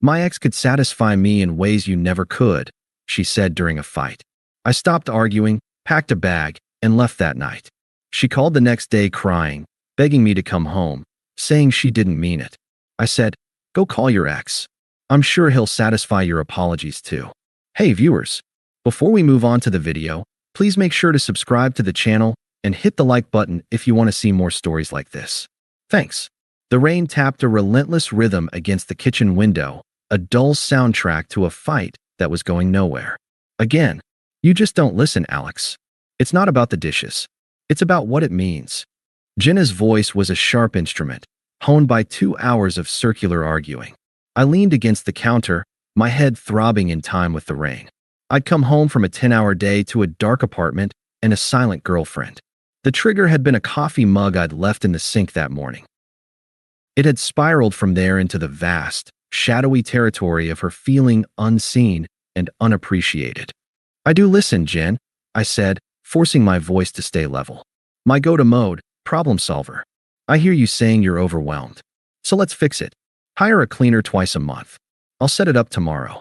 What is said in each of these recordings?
My ex could satisfy me in ways you never could, she said during a fight. I stopped arguing, packed a bag, and left that night. She called the next day crying, begging me to come home, saying she didn't mean it. I said, "Go call your ex. I'm sure he'll satisfy your apologies too." Hey viewers, before we move on to the video, please make sure to subscribe to the channel and hit the like button if you want to see more stories like this. Thanks. The rain tapped a relentless rhythm against the kitchen window, a dull soundtrack to a fight that was going nowhere. Again, you just don't listen, Alex. It's not about the dishes. It's about what it means. Jenna's voice was a sharp instrument, honed by 2 hours of circular arguing. I leaned against the counter, my head throbbing in time with the rain. I'd come home from a 10-hour day to a dark apartment and a silent girlfriend. The trigger had been a coffee mug I'd left in the sink that morning. It had spiraled from there into the vast, shadowy territory of her feeling unseen and unappreciated. "I do listen, Jen," I said, forcing my voice to stay level. "My go-to mode, problem solver. I hear you saying you're overwhelmed. So let's fix it. Hire a cleaner twice a month. I'll set it up tomorrow."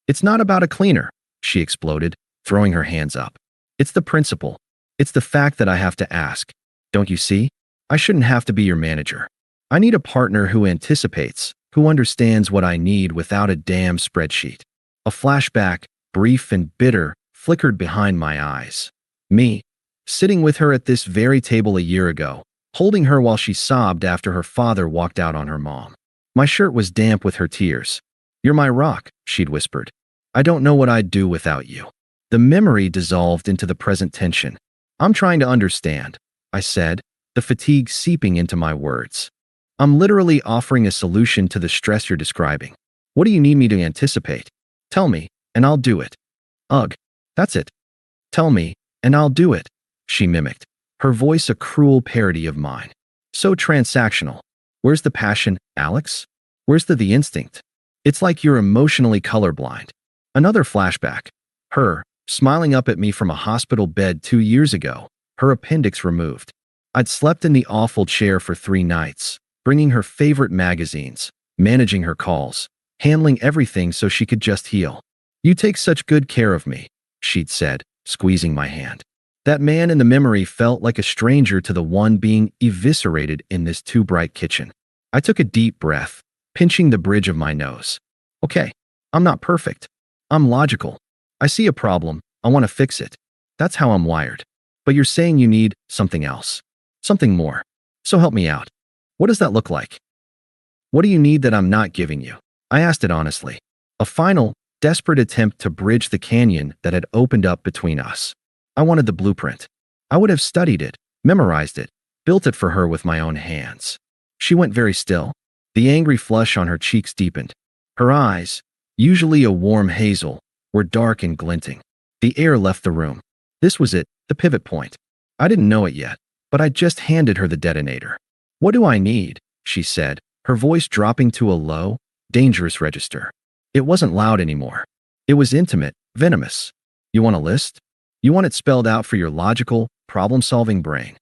"It's not about a cleaner," she exploded, throwing her hands up. "It's the principle. It's the fact that I have to ask. Don't you see? I shouldn't have to be your manager. I need a partner who anticipates, who understands what I need without a damn spreadsheet." A flashback, brief and bitter, flickered behind my eyes. Me, sitting with her at this very table a year ago, holding her while she sobbed after her father walked out on her mom. My shirt was damp with her tears. "You're my rock," she'd whispered. "I don't know what I'd do without you." The memory dissolved into the present tension. "I'm trying to understand," I said, the fatigue seeping into my words. "I'm literally offering a solution to the stress you're describing. What do you need me to anticipate? Tell me, and I'll do it." "Ugh, that's it. Tell me, and I'll do it," she mimicked, her voice a cruel parody of mine. "So transactional. Where's the passion, Alex? Where's the instinct? It's like you're emotionally colorblind." Another flashback. Her, smiling up at me from a hospital bed 2 years ago, her appendix removed. I'd slept in the awful chair for 3 nights, bringing her favorite magazines, managing her calls, handling everything so she could just heal. "You take such good care of me," she'd said, squeezing my hand. That man in the memory felt like a stranger to the one being eviscerated in this too bright kitchen. I took a deep breath, pinching the bridge of my nose. "Okay, I'm not perfect. I'm logical. I see a problem, I want to fix it. That's how I'm wired. But you're saying you need something else. Something more. So help me out. What does that look like? What do you need that I'm not giving you?" I asked it honestly. A final, desperate attempt to bridge the canyon that had opened up between us. I wanted the blueprint. I would have studied it, memorized it, built it for her with my own hands. She went very still. The angry flush on her cheeks deepened. Her eyes, usually a warm hazel, were dark and glinting. The air left the room. This was it, the pivot point. I didn't know it yet, but I just handed her the detonator. "What do I need?" she said, her voice dropping to a low, dangerous register. It wasn't loud anymore. It was intimate, venomous. "You want a list? You want it spelled out for your logical, problem-solving brain?"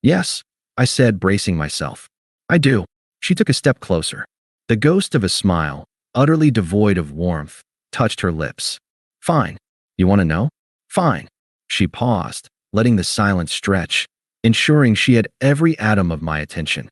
"Yes," I said, bracing myself. "I do." She took a step closer. The ghost of a smile, utterly devoid of warmth, touched her lips. "Fine. You want to know? Fine." She paused, letting the silence stretch, ensuring she had every atom of my attention.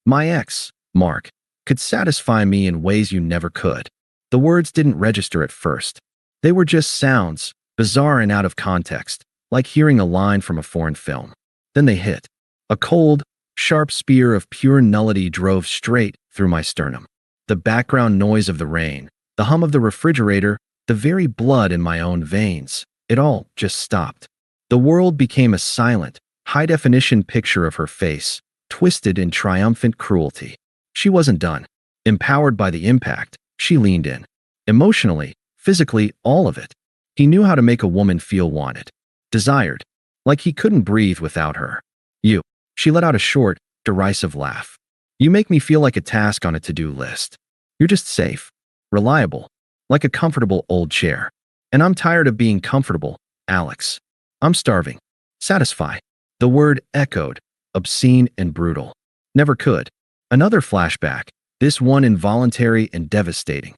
"My ex, Mark, could satisfy me in ways you never could." The words didn't register at first. They were just sounds, bizarre and out of context, like hearing a line from a foreign film. Then they hit. A cold, sharp spear of pure nullity drove straight through my sternum. The background noise of the rain, the hum of the refrigerator, the very blood in my own veins, it all just stopped. The world became a silent, high-definition picture of her face, twisted in triumphant cruelty. She wasn't done. Empowered by the impact, she leaned in. Emotionally, physically, all of it. He knew how to make a woman feel wanted, desired, like he couldn't breathe without her. "You." She let out a short, derisive laugh. "You make me feel like a task on a to-do list. You're just safe, reliable, like a comfortable old chair. And I'm tired of being comfortable, Alex. I'm starving. Satisfy." The word echoed, obscene and brutal. Never could. Another flashback, this one involuntary and devastating.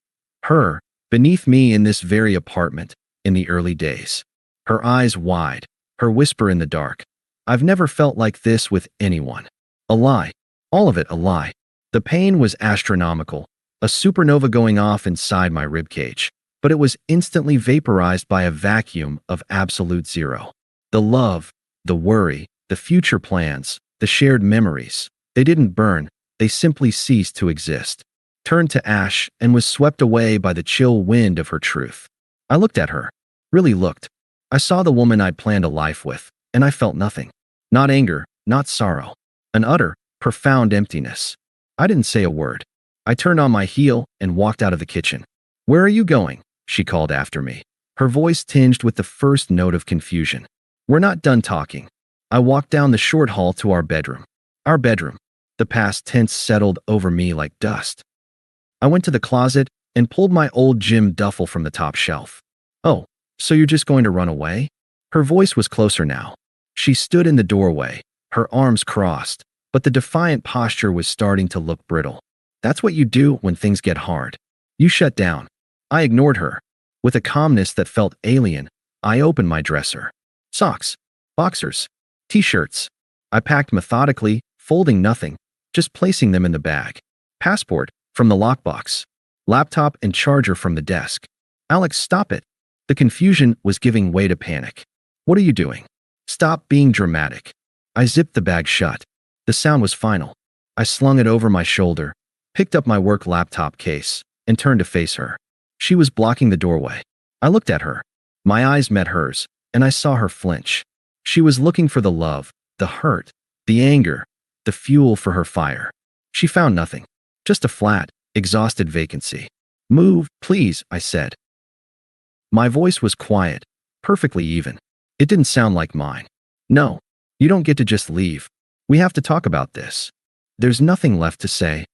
Her, beneath me in this very apartment, in the early days. Her eyes wide, her whisper in the dark. I've never felt like this with anyone. A lie. All of it a lie. The pain was astronomical, a supernova going off inside my ribcage, but it was instantly vaporized by a vacuum of absolute zero. The love, the worry, the future plans, the shared memories, they didn't burn, they simply ceased to exist, turned to ash, and was swept away by the chill wind of her truth. I looked at her, really looked. I saw the woman I'd planned a life with, and I felt nothing. Not anger, not sorrow. An utter, profound emptiness. I didn't say a word. I turned on my heel and walked out of the kitchen. "Where are you going?" she called after me, her voice tinged with the first note of confusion. "We're not done talking." I walked down the short hall to our bedroom. Our bedroom. The past tense settled over me like dust. I went to the closet and pulled my old gym duffel from the top shelf. "Oh, so you're just going to run away?" Her voice was closer now. She stood in the doorway, her arms crossed, but the defiant posture was starting to look brittle. "That's what you do when things get hard. You shut down." I ignored her. With a calmness that felt alien, I opened my dresser. Socks, boxers, t-shirts. I packed methodically, folding nothing, just placing them in the bag. Passport from the lockbox. Laptop and charger from the desk. "Alex, stop it." The confusion was giving way to panic. "What are you doing? Stop being dramatic." I zipped the bag shut. The sound was final. I slung it over my shoulder, picked up my work laptop case, and turned to face her. She was blocking the doorway. I looked at her. My eyes met hers, and I saw her flinch. She was looking for the love, the hurt, the anger, the fuel for her fire. She found nothing. Just a flat, exhausted vacancy. "Move, please," I said. My voice was quiet, perfectly even. It didn't sound like mine. "No, you don't get to just leave. We have to talk about this." "There's nothing left to say,"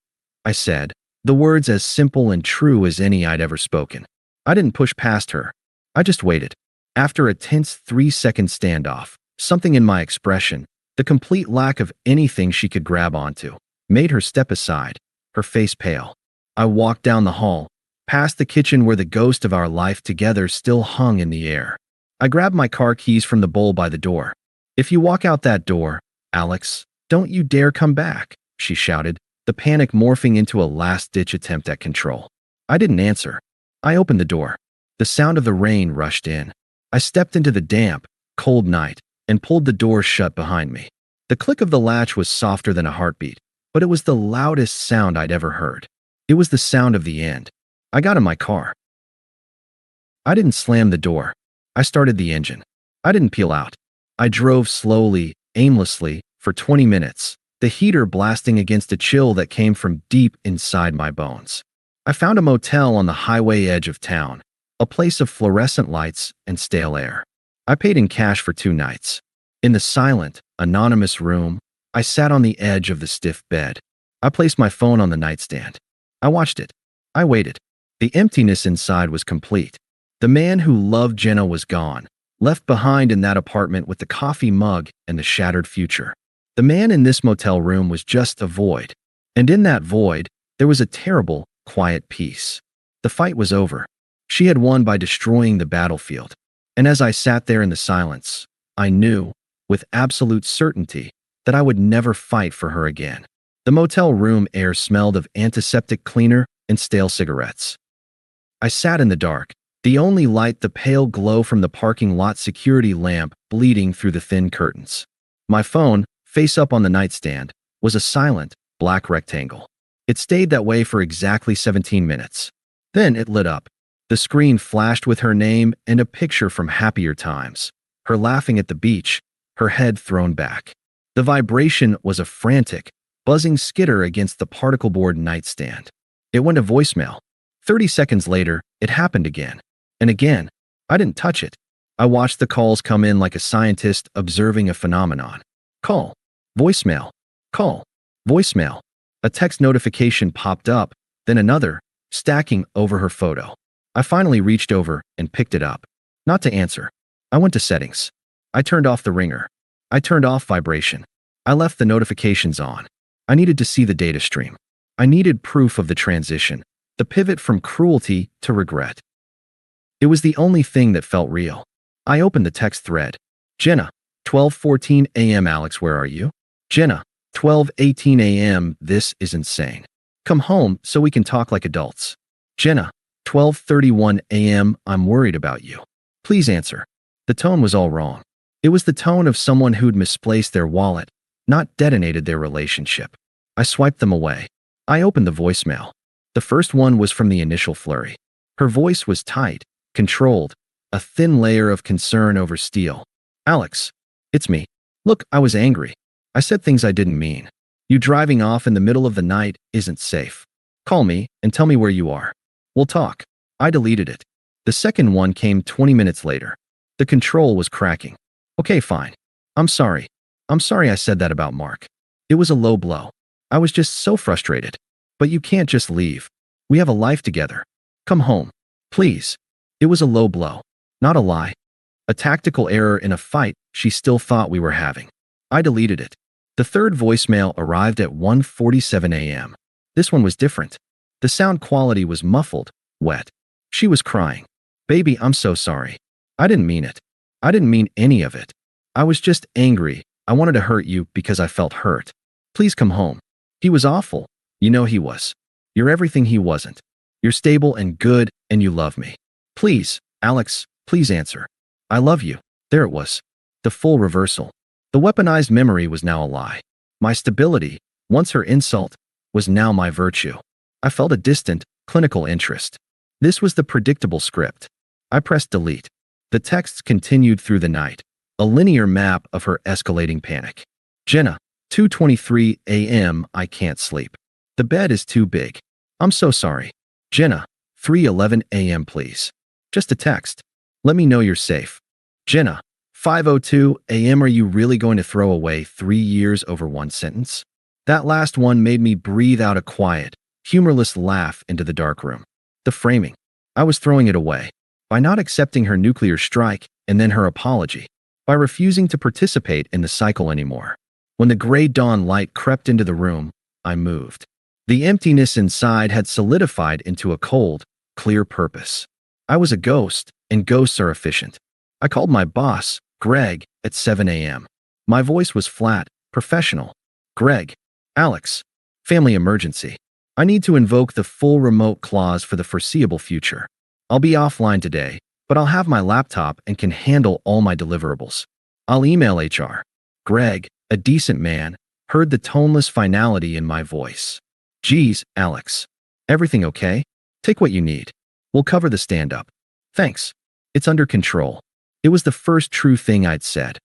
I said, the words as simple and true as any I'd ever spoken. I didn't push past her. I just waited. After a tense 3-second standoff, something in my expression, the complete lack of anything she could grab onto, made her step aside, her face pale. I walked down the hall, past the kitchen where the ghost of our life together still hung in the air. I grabbed my car keys from the bowl by the door. "If you walk out that door, Alex, don't you dare come back," she shouted, the panic morphing into a last-ditch attempt at control. I didn't answer. I opened the door. The sound of the rain rushed in. I stepped into the damp, cold night and pulled the door shut behind me. The click of the latch was softer than a heartbeat, but it was the loudest sound I'd ever heard. It was the sound of the end. I got in my car. I didn't slam the door. I started the engine. I didn't peel out. I drove slowly, aimlessly, for 20 minutes, the heater blasting against a chill that came from deep inside my bones. I found a motel on the highway edge of town, a place of fluorescent lights and stale air. I paid in cash for 2 nights. In the silent, anonymous room, I sat on the edge of the stiff bed. I placed my phone on the nightstand. I watched it. I waited. The emptiness inside was complete. The man who loved Jenna was gone, left behind in that apartment with the coffee mug and the shattered future. The man in this motel room was just a void. And in that void, there was a terrible, quiet peace. The fight was over. She had won by destroying the battlefield. And as I sat there in the silence, I knew, with absolute certainty, that I would never fight for her again. The motel room air smelled of antiseptic cleaner and stale cigarettes. I sat in the dark, the only light the pale glow from the parking lot security lamp bleeding through the thin curtains. My phone, face up on the nightstand, was a silent, black rectangle. It stayed that way for exactly 17 minutes. Then it lit up. The screen flashed with her name and a picture from happier times, her laughing at the beach, her head thrown back. The vibration was a frantic, buzzing skitter against the particle board nightstand. It went to voicemail. 30 seconds later, it happened again. And again. I didn't touch it. I watched the calls come in like a scientist observing a phenomenon. Call. Voicemail. Call. Voicemail. A text notification popped up, then another, stacking over her photo. I finally reached over and picked it up. Not to answer. I went to settings. I turned off the ringer. I turned off vibration. I left the notifications on. I needed to see the data stream. I needed proof of the transition, The pivot from cruelty to regret. It was the only thing that felt real. I opened the text thread. Jenna, 12:14 a.m. Alex, where are you? Jenna, 12:18 a.m. This is insane. Come home so we can talk like adults. Jenna, 12:31 a.m. I'm worried about you. Please answer. The tone was all wrong. It was the tone of someone who'd misplaced their wallet, not detonated their relationship. I swiped them away. I opened the voicemail. The first one was from the initial flurry. Her voice was tight, controlled, a thin layer of concern over steel. Alex, it's me. Look, I was angry. I said things I didn't mean. You driving off in the middle of the night isn't safe. Call me and tell me where you are. We'll talk. I deleted it. The second one came 20 minutes later. The control was cracking. Okay, fine. I'm sorry. I'm sorry I said that about Mark. It was a low blow. I was just so frustrated. But you can't just leave. We have a life together. Come home. Please. It was a low blow. Not a lie. A tactical error in a fight she still thought we were having. I deleted it. The third voicemail arrived at 1:47 a.m. This one was different. The sound quality was muffled, wet. She was crying. Baby, I'm so sorry. I didn't mean it. I didn't mean any of it. I was just angry. I wanted to hurt you because I felt hurt. Please come home. He was awful. You know he was. You're everything he wasn't. You're stable and good, and you love me. Please, Alex, please answer. I love you. There it was. The full reversal. The weaponized memory was now a lie. My stability, once her insult, was now my virtue. I felt a distant, clinical interest. This was the predictable script. I pressed delete. The texts continued through the night, a linear map of her escalating panic. Jenna, 2:23 a.m. I can't sleep. The bed is too big. I'm so sorry. Jenna, 3:11 a.m. please. Just a text. Let me know you're safe. Jenna, 5:02 a.m. Are you really going to throw away 3 years over one sentence? That last one made me breathe out a quiet, humorless laugh into the dark room. The framing. I was throwing it away. By not accepting her nuclear strike and then her apology. By refusing to participate in the cycle anymore. When the gray dawn light crept into the room, I moved. The emptiness inside had solidified into a cold, clear purpose. I was a ghost, and ghosts are efficient. I called my boss, Greg, at 7 a.m. My voice was flat, professional. Greg, Alex, family emergency. I need to invoke the full remote clause for the foreseeable future. I'll be offline today, but I'll have my laptop and can handle all my deliverables. I'll email HR. Greg, a decent man, heard the toneless finality in my voice. Geez, Alex. Everything okay? Take what you need. We'll cover the stand-up. Thanks. It's under control. It was the first true thing I'd said.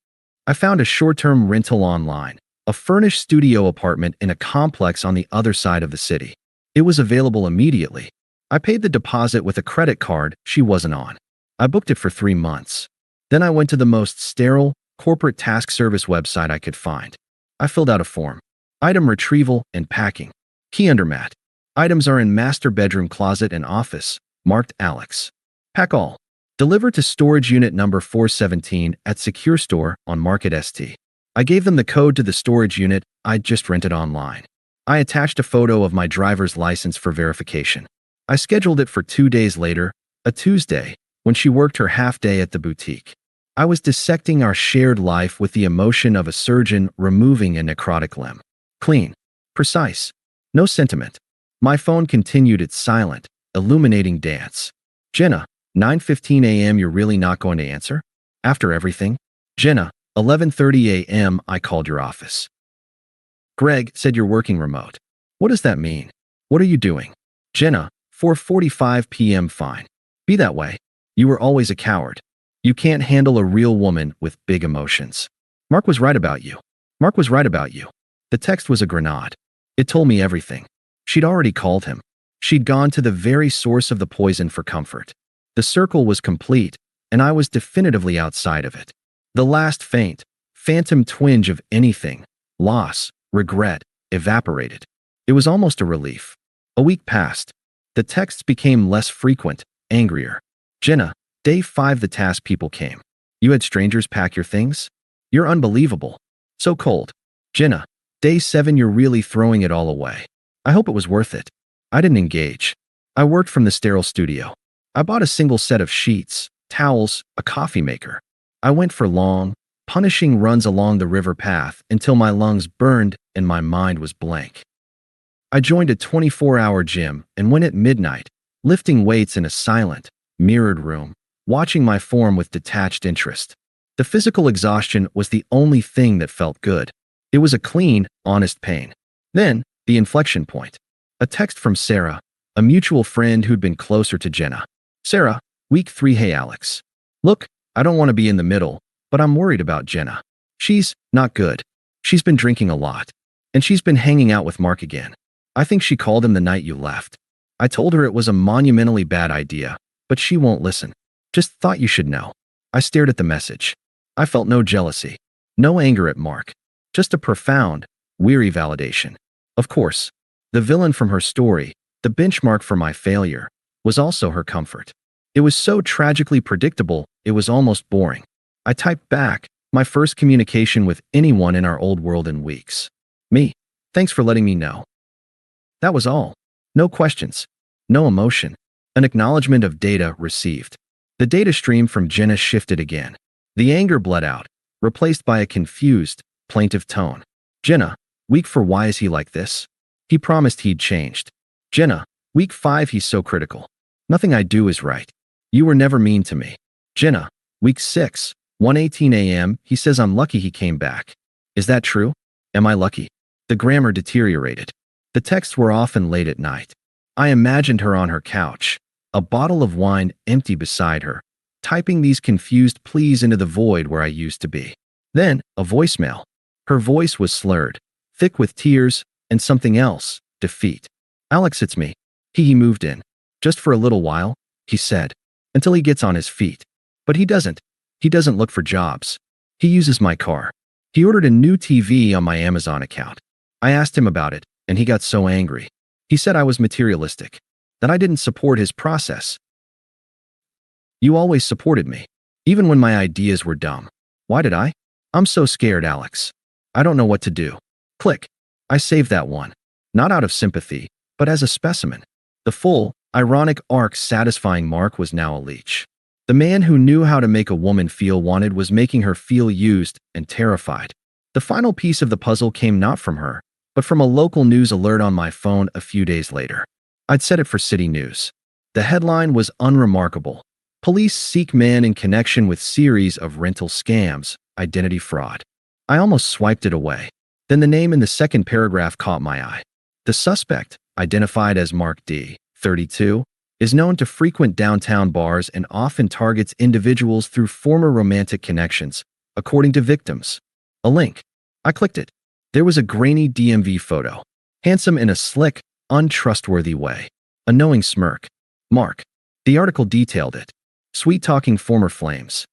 I found a short-term rental online, a furnished studio apartment in a complex on the other side of the city. It was available immediately. I paid the deposit with a credit card she wasn't on. I booked it for 3 months. Then I went to the most sterile, corporate task service website I could find. I filled out a form. Item retrieval and packing. Key under mat. Items are in master bedroom, closet, and office. Marked Alex. Pack all. Deliver to storage unit number 417 at Secure Store on Market ST. I gave them the code to the storage unit I'd just rented online. I attached a photo of my driver's license for verification. I scheduled it for 2 days later, a Tuesday, when she worked her half day at the boutique. I was dissecting our shared life with the emotion of a surgeon removing a necrotic limb. Clean. Precise. No sentiment. My phone continued its silent, illuminating dance. Jenna, 9:15 a.m. You're really not going to answer? After everything? Jenna, 11:30 a.m. I called your office. Greg said you're working remote. What does that mean? What are you doing? Jenna, 4:45 p.m. Fine. Be that way. You were always a coward. You can't handle a real woman with big emotions. Mark was right about you. Mark was right about you. The text was a grenade. It told me everything. She'd already called him. She'd gone to the very source of the poison for comfort. The circle was complete, and I was definitively outside of it. The last faint, phantom twinge of anything, loss, regret, evaporated. It was almost a relief. A week passed. The texts became less frequent, angrier. Jenna, day 5 the task people came. You had strangers pack your things? You're unbelievable. So cold. Jenna, day 7 you're really throwing it all away. I hope it was worth it. I didn't engage. I worked from the sterile studio. I bought a single set of sheets, towels, a coffee maker. I went for long, punishing runs along the river path until my lungs burned and my mind was blank. I joined a 24-hour gym and went at midnight, lifting weights in a silent, mirrored room, watching my form with detached interest. The physical exhaustion was the only thing that felt good. It was a clean, honest pain. Then, the inflection point. A text from Sarah, a mutual friend who'd been closer to Jenna. Sarah, week 3. Hey Alex. Look, I don't want to be in the middle, but I'm worried about Jenna. She's not good. She's been drinking a lot. And she's been hanging out with Mark again. I think she called him the night you left. I told her it was a monumentally bad idea, but she won't listen. Just thought you should know. I stared at the message. I felt no jealousy, no anger at Mark, just a profound, weary validation. Of course, the villain from her story, the benchmark for my failure, was also her comfort. It was so tragically predictable, it was almost boring. I typed back, my first communication with anyone in our old world in weeks. Me, thanks for letting me know. That was all. No questions. No emotion. An acknowledgement of data received. The data stream from Jenna shifted again. The anger bled out, replaced by a confused, plaintive tone. Jenna, week 4. Why is he like this? He promised he'd changed. Jenna, week 5. He's so critical. Nothing I do is right. You were never mean to me. Jenna, week 6. 1:18 a.m. He says I'm lucky he came back. Is that true? Am I lucky? The grammar deteriorated. The texts were often late at night. I imagined her on her couch, a bottle of wine empty beside her, typing these confused pleas into the void where I used to be. Then, a voicemail. Her voice was slurred, thick with tears, and something else, defeat. Alex, it's me. He moved in. Just for a little while, he said, until he gets on his feet. But he doesn't. He doesn't look for jobs. He uses my car. He ordered a new TV on my Amazon account. I asked him about it, and he got so angry. He said I was materialistic, that I didn't support his process. You always supported me, even when my ideas were dumb. Why did I? I'm so scared, Alex. I don't know what to do. Click. I saved that one. Not out of sympathy, but as a specimen. The full, ironic arc satisfying Mark was now a leech. The man who knew how to make a woman feel wanted was making her feel used and terrified. The final piece of the puzzle came not from her, but from a local news alert on my phone a few days later. I'd set it for City News. The headline was unremarkable. Police seek man in connection with series of rental scams, identity fraud. I almost swiped it away. Then the name in the second paragraph caught my eye. The suspect, identified as Mark D., 32, is known to frequent downtown bars and often targets individuals through former romantic connections, according to victims. A link. I clicked it. There was a grainy DMV photo. Handsome in a slick, untrustworthy way. A knowing smirk. Mark. The article detailed it. Sweet-talking former flames.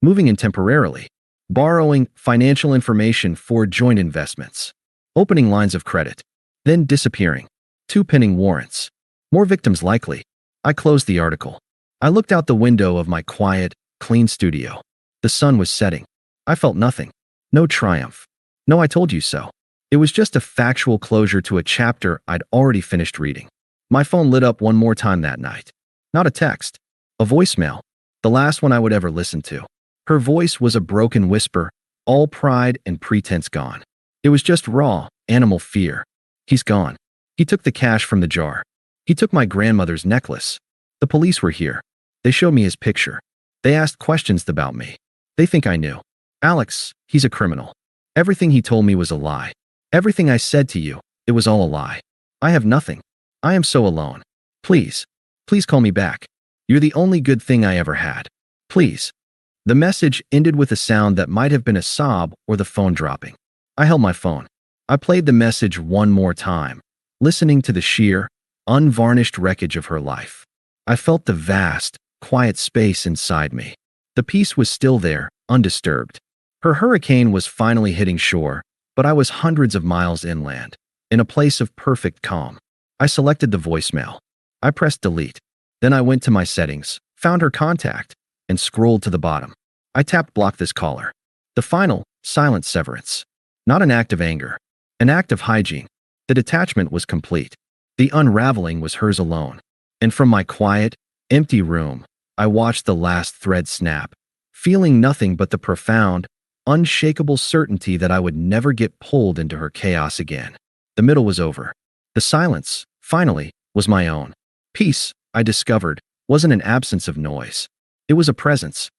Moving in temporarily. Borrowing financial information for joint investments. Opening lines of credit. Then disappearing. 2 pending warrants. More victims likely. I closed the article. I looked out the window of my quiet, clean studio. The sun was setting. I felt nothing. No triumph. No, I told you so. It was just a factual closure to a chapter I'd already finished reading. My phone lit up one more time that night. Not a text. A voicemail. The last one I would ever listen to. Her voice was a broken whisper, all pride and pretense gone. It was just raw, animal fear. He's gone. He took the cash from the jar. He took my grandmother's necklace. The police were here. They showed me his picture. They asked questions about me. They think I knew. Alex, he's a criminal. Everything he told me was a lie. Everything I said to you, it was all a lie. I have nothing. I am so alone. Please, please call me back. You're the only good thing I ever had. Please. The message ended with a sound that might have been a sob or the phone dropping. I held my phone. I played the message one more time, listening to the sheer, unvarnished wreckage of her life. I felt the vast, quiet space inside me. The peace was still there, undisturbed. Her hurricane was finally hitting shore, but I was hundreds of miles inland, in a place of perfect calm. I selected the voicemail. I pressed delete. Then I went to my settings, found her contact, and scrolled to the bottom. I tapped block this caller. The final, silent severance. Not an act of anger. An act of hygiene. The detachment was complete. The unraveling was hers alone. And from my quiet, empty room, I watched the last thread snap, feeling nothing but the profound, unshakable certainty that I would never get pulled into her chaos again. The middle was over. The silence, finally, was my own. Peace, I discovered, wasn't an absence of noise. It was a presence.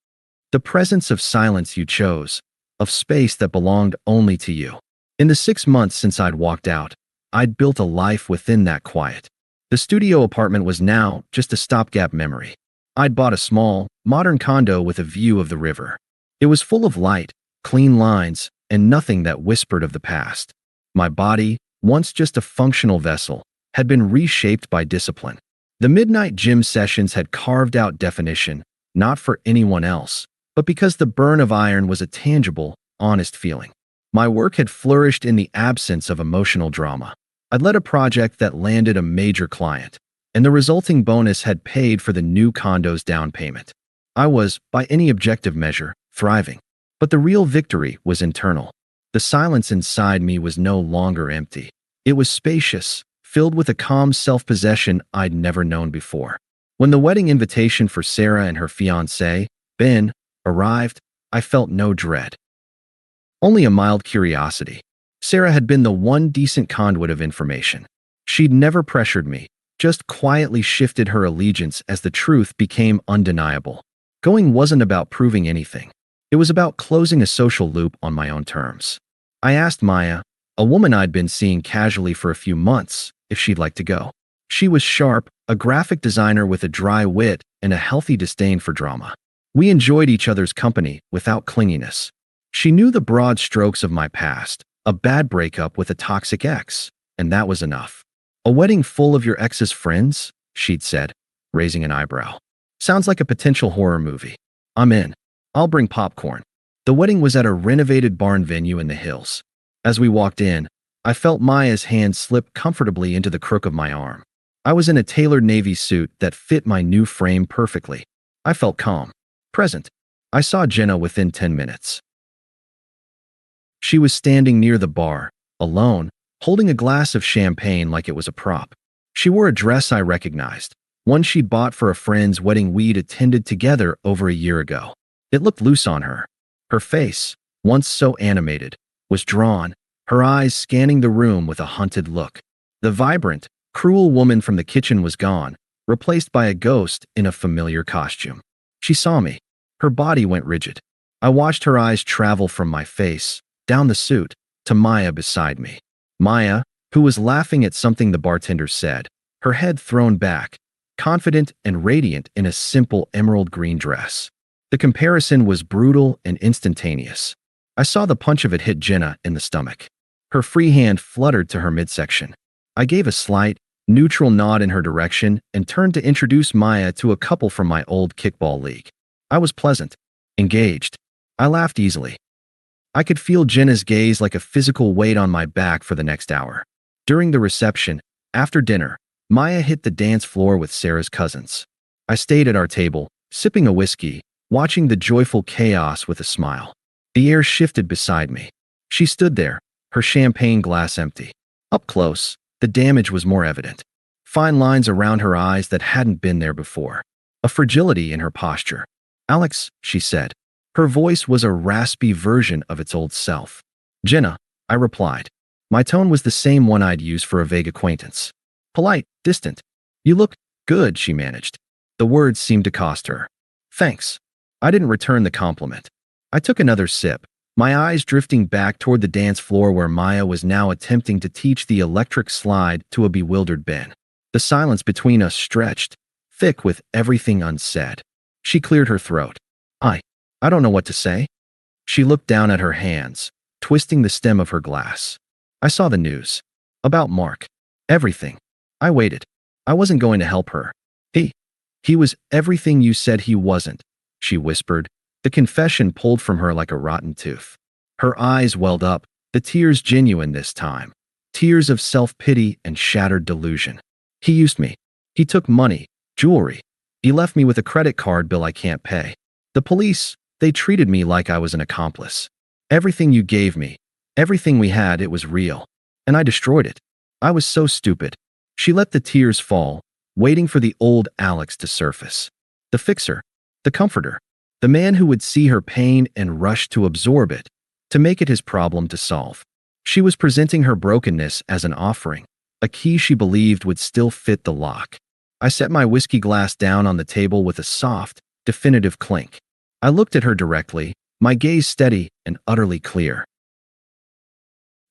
The presence of silence you chose, of space that belonged only to you. In the 6 months since I'd walked out, I'd built a life within that quiet. The studio apartment was now just a stopgap memory. I'd bought a small, modern condo with a view of the river. It was full of light, clean lines, and nothing that whispered of the past. My body, once just a functional vessel, had been reshaped by discipline. The midnight gym sessions had carved out definition, not for anyone else, but because the burn of iron was a tangible, honest feeling. My work had flourished in the absence of emotional drama. I'd led a project that landed a major client, and the resulting bonus had paid for the new condo's down payment. I was, by any objective measure, thriving. But the real victory was internal. The silence inside me was no longer empty. It was spacious, filled with a calm self-possession I'd never known before. When the wedding invitation for Sarah and her fiancé, Ben, arrived, I felt no dread. Only a mild curiosity. Sarah had been the one decent conduit of information. She'd never pressured me, just quietly shifted her allegiance as the truth became undeniable. Going wasn't about proving anything. It was about closing a social loop on my own terms. I asked Maya, a woman I'd been seeing casually for a few months, if she'd like to go. She was sharp, a graphic designer with a dry wit and a healthy disdain for drama. We enjoyed each other's company without clinginess. She knew the broad strokes of my past, a bad breakup with a toxic ex, and that was enough. A wedding full of your ex's friends? She'd said, raising an eyebrow. Sounds like a potential horror movie. I'm in. I'll bring popcorn. The wedding was at a renovated barn venue in the hills. As we walked in, I felt Maya's hand slip comfortably into the crook of my arm. I was in a tailored navy suit that fit my new frame perfectly. I felt calm, present. I saw Jenna within 10 minutes. She was standing near the bar, alone, holding a glass of champagne like it was a prop. She wore a dress I recognized, one she'd bought for a friend's wedding we'd attended together over a year ago. It looked loose on her. Her face, once so animated, was drawn, her eyes scanning the room with a hunted look. The vibrant, cruel woman from the kitchen was gone, replaced by a ghost in a familiar costume. She saw me. Her body went rigid. I watched her eyes travel from my face, down the suit, to Maya beside me. Maya, who was laughing at something the bartender said, her head thrown back, confident and radiant in a simple emerald green dress. The comparison was brutal and instantaneous. I saw the punch of it hit Jenna in the stomach. Her free hand fluttered to her midsection. I gave a slight, neutral nod in her direction and turned to introduce Maya to a couple from my old kickball league. I was pleasant, engaged. I laughed easily. I could feel Jenna's gaze like a physical weight on my back for the next hour. During the reception, after dinner, Maya hit the dance floor with Sarah's cousins. I stayed at our table, sipping a whiskey, watching the joyful chaos with a smile. The air shifted beside me. She stood there, her champagne glass empty. Up close, the damage was more evident. Fine lines around her eyes that hadn't been there before. A fragility in her posture. "Alex," she said. Her voice was a raspy version of its old self. "Jenna," I replied. My tone was the same one I'd use for a vague acquaintance. Polite, distant. "You look good," she managed. The words seemed to cost her. "Thanks." I didn't return the compliment. I took another sip, my eyes drifting back toward the dance floor where Maya was now attempting to teach the electric slide to a bewildered Ben. The silence between us stretched, thick with everything unsaid. She cleared her throat. I don't know what to say." She looked down at her hands, twisting the stem of her glass. "I saw the news. About Mark. Everything." I waited. I wasn't going to help her. He was everything you said he wasn't," she whispered, the confession pulled from her like a rotten tooth. Her eyes welled up, the tears genuine this time. Tears of self-pity and shattered delusion. "He used me. He took money, jewelry. He left me with a credit card bill I can't pay. The police, they treated me like I was an accomplice. Everything you gave me, everything we had, it was real. And I destroyed it. I was so stupid. She let the tears fall, waiting for the old Alex to surface. The fixer, the comforter, the man who would see her pain and rush to absorb it, to make it his problem to solve. She was presenting her brokenness as an offering, a key she believed would still fit the lock. I set my whiskey glass down on the table with a soft, definitive clink. I looked at her directly, my gaze steady and utterly clear.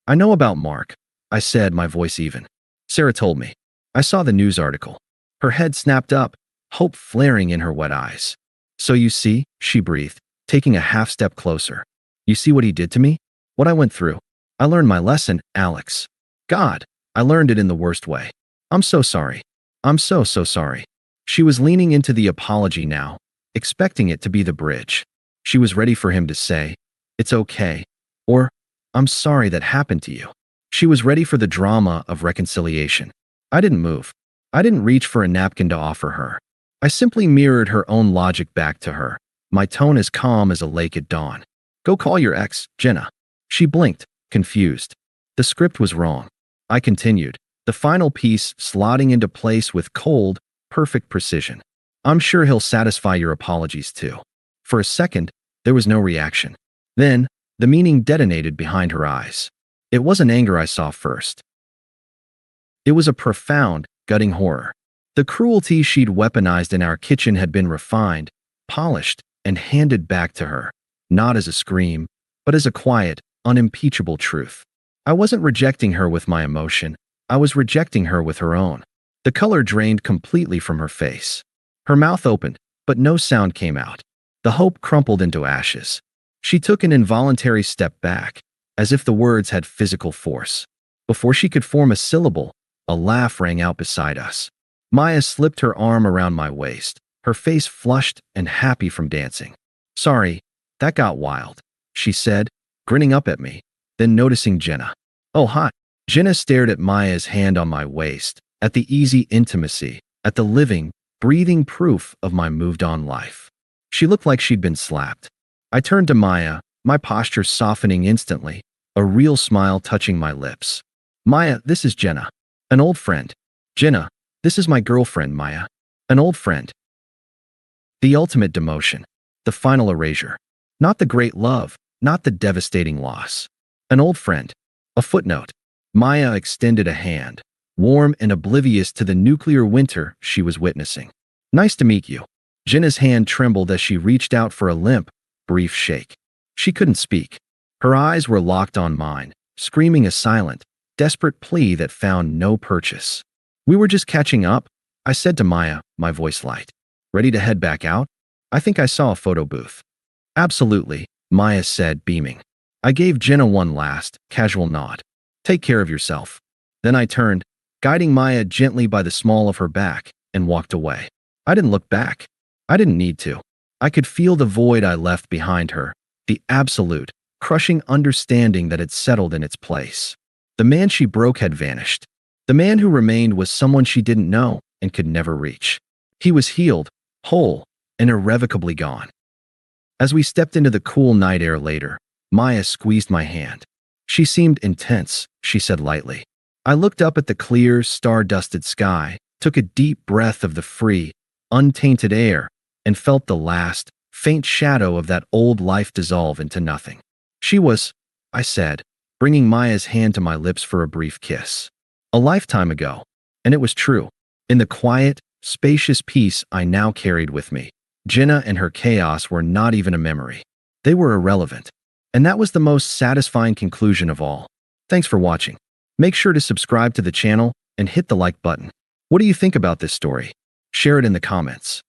"I know about Mark," I said, my voice even. "Sarah told me. I saw the news article." Her head snapped up, hope flaring in her wet eyes. "So you see," she breathed, taking a half step closer. "You see what he did to me? What I went through. I learned my lesson, Alex. God, I learned it in the worst way. I'm so sorry. I'm so sorry." She was leaning into the apology now, expecting it to be the bridge. She was ready for him to say, "It's okay," or, "I'm sorry that happened to you." She was ready for the drama of reconciliation. I didn't move. I didn't reach for a napkin to offer her. I simply mirrored her own logic back to her, my tone as calm as a lake at dawn. "Go call your ex, Jenna." She blinked, confused. The script was wrong. I continued, the final piece slotting into place with cold, perfect precision. "I'm sure he'll satisfy your apologies too." For a second, there was no reaction. Then, the meaning detonated behind her eyes. It wasn't anger I saw first. It was a profound, gutting horror. The cruelty she'd weaponized in our kitchen had been refined, polished, and handed back to her, not as a scream, but as a quiet, unimpeachable truth. I wasn't rejecting her with my emotion. I was rejecting her with her own. The color drained completely from her face. Her mouth opened, but no sound came out. The hope crumpled into ashes. She took an involuntary step back, as if the words had physical force. Before she could form a syllable, a laugh rang out beside us. Maya slipped her arm around my waist, her face flushed and happy from dancing. "Sorry, that got wild," she said, grinning up at me, then noticing Jenna. "Oh, hi." Jenna stared at Maya's hand on my waist, at the easy intimacy, at the living, breathing proof of my moved-on life. She looked like she'd been slapped. I turned to Maya, my posture softening instantly, a real smile touching my lips. "Maya, this is Jenna. An old friend." "Jenna, this is my girlfriend, Maya. An old friend." The ultimate demotion. The final erasure. Not the great love, not the devastating loss. An old friend. A footnote. Maya extended a hand, warm and oblivious to the nuclear winter she was witnessing. "Nice to meet you." Jenna's hand trembled as she reached out for a limp, brief shake. She couldn't speak. Her eyes were locked on mine, screaming a silent, desperate plea that found no purchase. "We were just catching up," I said to Maya, my voice light. "Ready to head back out? I think I saw a photo booth." "Absolutely," Maya said, beaming. I gave Jenna one last, casual nod. "Take care of yourself." Then I turned, guiding Maya gently by the small of her back, and walked away. I didn't look back. I didn't need to. I could feel the void I left behind her, the absolute, crushing understanding that had settled in its place. The man she broke had vanished. The man who remained was someone she didn't know and could never reach. He was healed, whole, and irrevocably gone. As we stepped into the cool night air later, Maya squeezed my hand. "She seemed intense," she said lightly. I looked up at the clear, star-dusted sky, took a deep breath of the free, untainted air, and felt the last, faint shadow of that old life dissolve into nothing. "She was," I said, bringing Maya's hand to my lips for a brief kiss. "A lifetime ago." And it was true. In the quiet, spacious peace I now carried with me, Jenna and her chaos were not even a memory. They were irrelevant. And that was the most satisfying conclusion of all. Thanks for watching. Make sure to subscribe to the channel and hit the like button. What do you think about this story? Share it in the comments.